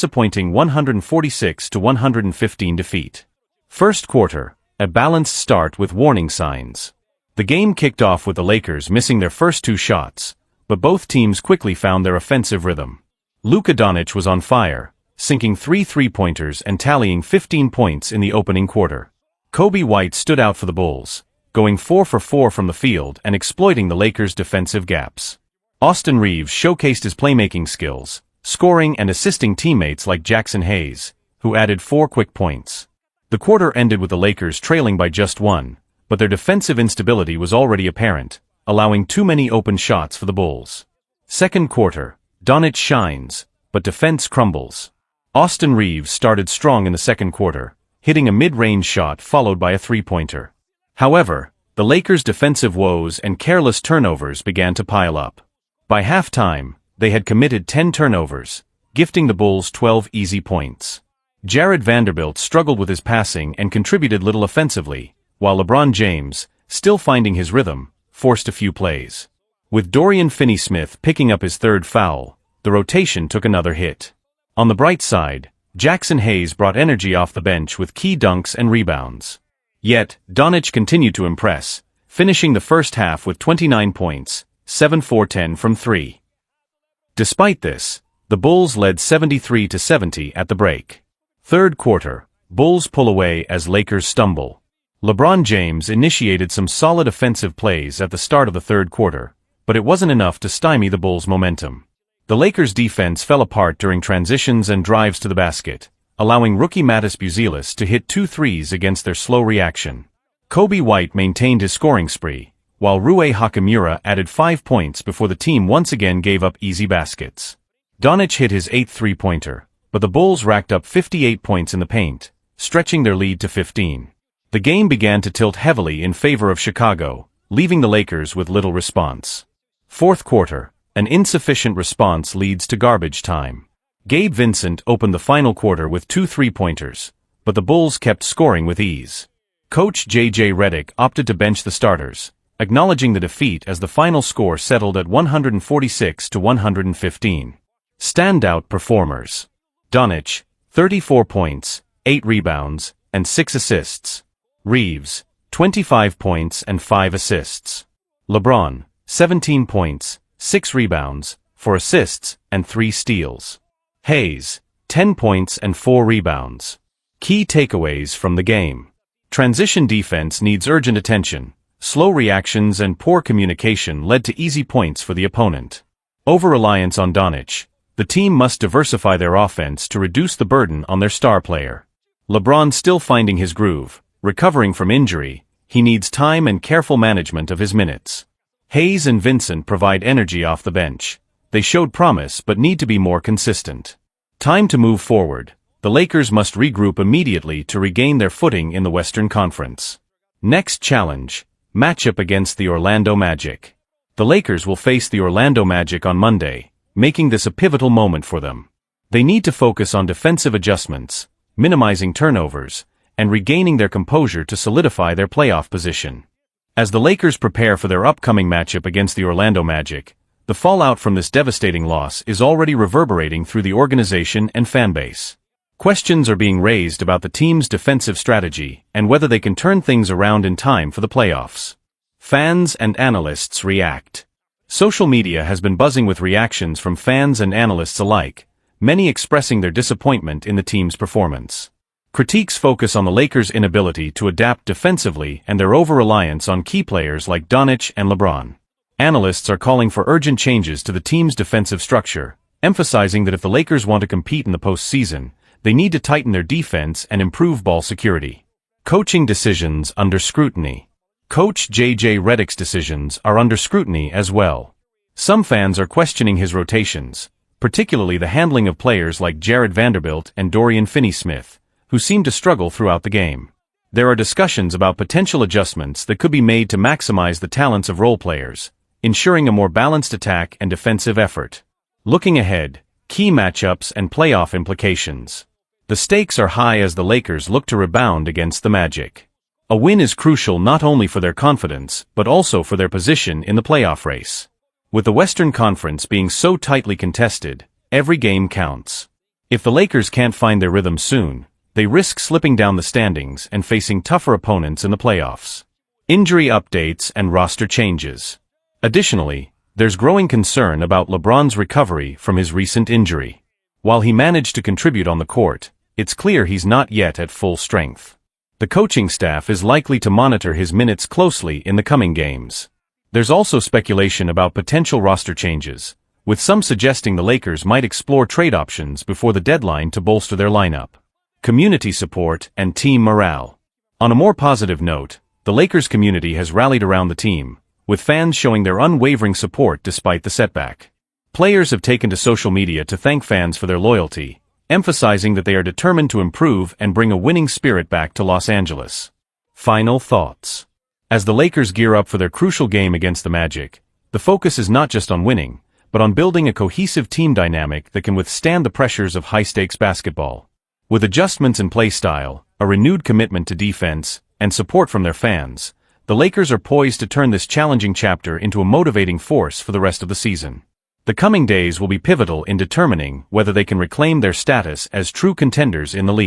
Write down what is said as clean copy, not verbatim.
disappointing 146-115 defeat. First quarter, a balanced start with warning signs. The game kicked off with the Lakers missing their first two shots, but both teams quickly found their offensive rhythm. Luka Doncic was on fire, sinking 3 three-pointers and tallying 15 points in the opening quarter. Coby White stood out for the Bulls, going 4 for 4 from the field and exploiting the Lakers' defensive gaps. Austin Reaves showcased his playmaking skills, scoring and assisting teammates like Jackson Hayes, who added 4 quick points. The quarter ended with the Lakers trailing by just 1, but their defensive instability was already apparent, allowing too many open shots for the Bulls. Second quarter, Doncic shines, but defense crumbles. Austin Reaves started strong in the second quarter, hitting a mid-range shot followed by a three-pointer. However, the Lakers' defensive woes and careless turnovers began to pile up. By halftime, they had committed 10 turnovers, gifting the Bulls 12 easy points. Jared Vanderbilt struggled with his passing and contributed little offensively, while LeBron James, still finding his rhythm, forced a few plays. With Dorian Finney-Smith picking up his third foul, the rotation took another hit. On the bright side, Jackson Hayes brought energy off the bench with key dunks and rebounds. Yet, Doncic continued to impress, finishing the first half with 29 points, 7-4-10 from 3. Despite this, the Bulls led 73-70 at the break. Third quarter, Bulls pull away as Lakers stumble. LeBron James initiated some solid offensive plays at the start of the third quarter, but it wasn't enough to stymie the Bulls' momentum. The Lakers' defense fell apart during transitions and drives to the basket, allowing rookie Matisse Buzelis to hit 2 threes against their slow reaction. Coby White maintained his scoring spree, while Rui Hachimura added 5 points before the team once again gave up easy baskets. Doncic hit his 8th three-pointer, but the Bulls racked up 58 points in the paint, stretching their lead to 15. The game began to tilt heavily in favor of Chicago, leaving the Lakers with little response. Fourth quarter, an insufficient response leads to garbage time. Gabe Vincent opened the final quarter with 2 three-pointers, but the Bulls kept scoring with ease. Coach J.J. Redick opted to bench the starters, acknowledging the defeat as the final score settled at 146-115. Standout performers. Doncic, 34 points, 8 rebounds, and 6 assists. Reaves, 25 points and 5 assists. LeBron, 17 points, 6 rebounds, 4 assists, and 3 steals. Hayes, 10 points and 4 rebounds. Key takeaways from the game. Transition defense needs urgent attention. Slow reactions and poor communication led to easy points for the opponent. Over-reliance on Doncic. The team must diversify their offense to reduce the burden on their star player. LeBron still finding his groove, recovering from injury, he needs time and careful management of his minutes. Hayes and Vincent provide energy off the bench. They showed promise but need to be more consistent. Time to move forward. The Lakers must regroup immediately to regain their footing in the Western Conference. Next challenge, matchup against the Orlando Magic. The Lakers will face the Orlando Magic on Monday, making this a pivotal moment for them. They need to focus on defensive adjustments, minimizing turnovers, and regaining their composure to solidify their playoff position. As the Lakers prepare for their upcoming matchup against the Orlando Magic, the fallout from this devastating loss is already reverberating through the organization and fanbase. Questions are being raised about the team's defensive strategy and whether they can turn things around in time for the playoffs. Fans and analysts react. Social media has been buzzing with reactions from fans and analysts alike, many expressing their disappointment in the team's performance. Critiques focus on the Lakers' inability to adapt defensively and their over-reliance on key players like Doncic and LeBron. Analysts are calling for urgent changes to the team's defensive structure, emphasizing that if the Lakers want to compete in the postseason, they need to tighten their defense and improve ball security. Coaching decisions under scrutiny. Coach J.J. Redick's decisions are under scrutiny as well. Some fans are questioning his rotations, particularly the handling of players like Jared Vanderbilt and Dorian Finney-Smith, who seem to struggle throughout the game. There are discussions about potential adjustments that could be made to maximize the talents of role players, ensuring a more balanced attack and defensive effort. Looking ahead, key matchups and playoff implications. The stakes are high as the Lakers look to rebound against the Magic. A win is crucial not only for their confidence, but also for their position in the playoff race. With the Western Conference being so tightly contested, every game counts. If the Lakers can't find their rhythm soon, they risk slipping down the standings and facing tougher opponents in the playoffs. Injury updates and roster changes. Additionally, there's growing concern about LeBron's recovery from his recent injury. While he managed to contribute on the court, it's clear he's not yet at full strength. The coaching staff is likely to monitor his minutes closely in the coming games. There's also speculation about potential roster changes, with some suggesting the Lakers might explore trade options before the deadline to bolster their lineup. Community support and team morale. On a more positive note, the Lakers community has rallied around the team, with fans showing their unwavering support despite the setback. Players have taken to social media to thank fans for their loyalty, emphasizing that they are determined to improve and bring a winning spirit back to Los Angeles. Final thoughts. As the Lakers gear up for their crucial game against the Magic, the focus is not just on winning, but on building a cohesive team dynamic that can withstand the pressures of high-stakes basketball. With adjustments in play style, a renewed commitment to defense, and support from their fans, the Lakers are poised to turn this challenging chapter into a motivating force for the rest of the season. The coming days will be pivotal in determining whether they can reclaim their status as true contenders in the league.